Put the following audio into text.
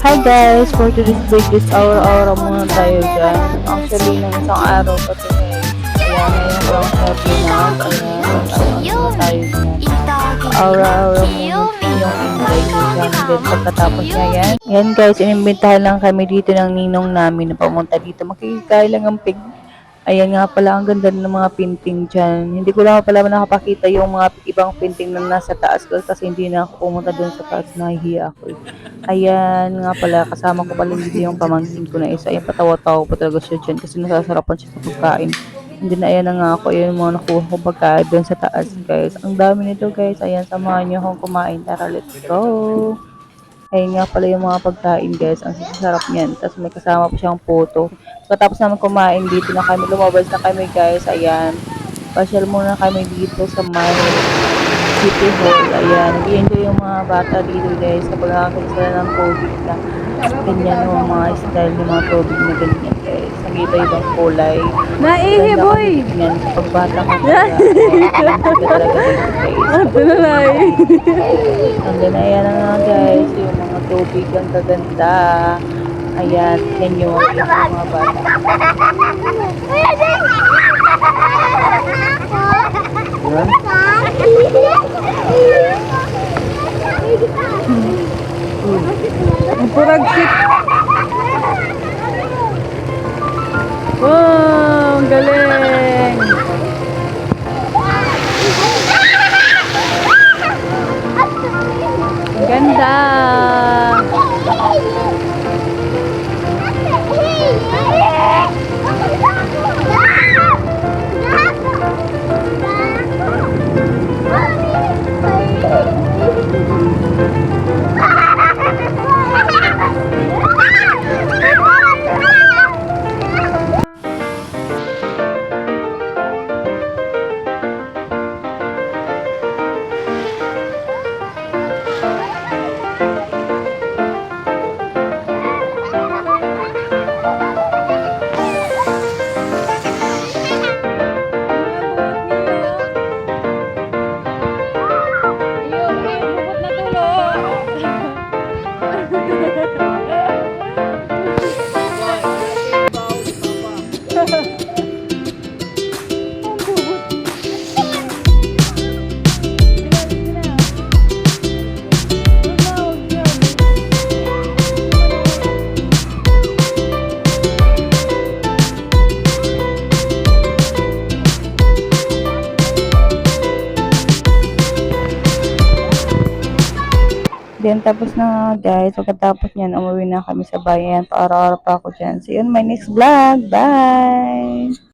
Hi guys! For today's break, aura-aura muna tayo dyan. Actually, nung isang araw pa ito guys. Ayan, ngayon ko lang siya pinag. Ayan, ano tayo dyan. Aura-aura muna yung invite ko dyan. Then pagkatapos niya yan. Ayan guys, inimbitahan lang kami dito ng ninong namin na pumunta dito. Makikikain lang ang pig. Ayan nga pala, ang ganda ng mga painting dyan. Hindi ko lang pala nakapakita yung mga ibang painting na nasa taas ko kasi hindi na ako pumunta doon sa taas, nahihiya ako. Ayan nga pala, kasama ko pala dito yung pamangkin ko na isa. Ayan, patawa-tawa pa talaga siya dyan kasi nasasarapan siya sa pagkain. Hindi na, ayan na nga ako. Ayan yung mga nakuha ko pagkain doon sa taas guys. Ang dami nito guys. Ayan, samahan niyo akong kumain. Tara, let's go! Ayun nga pala yung mga pagkain guys, ang sasarap niyan. Tapos may kasama pa siyang photo. Pagkatapos namin kumain dito na kami, lumabas na kami guys, ayan. Pasyal muna kami dito sa may City Hall, ayan. Nag-enjoy yung mga bata dito guys, kapag nakakita sila ng tubig na ganyan yung mga style ng mga tubig na ganyan guys. Ang iba-ibang kulay. Naihi Ganda boy! kami tignan kapag bata ka talaga. Ka talaga dito guys. Ate na lai. Hanggang na yan na nga guys, yung mga tubig ang gaganda. Ayan, yan yung mga bata. Yan. Ang puragsik. Wow, ang galing. Ang ganda. Then, tapos na nga guys, pagkatapos niyan, umuwi na kami sa bayan. Paaraw-araw pa ako dyan. See you on my next vlog. Bye!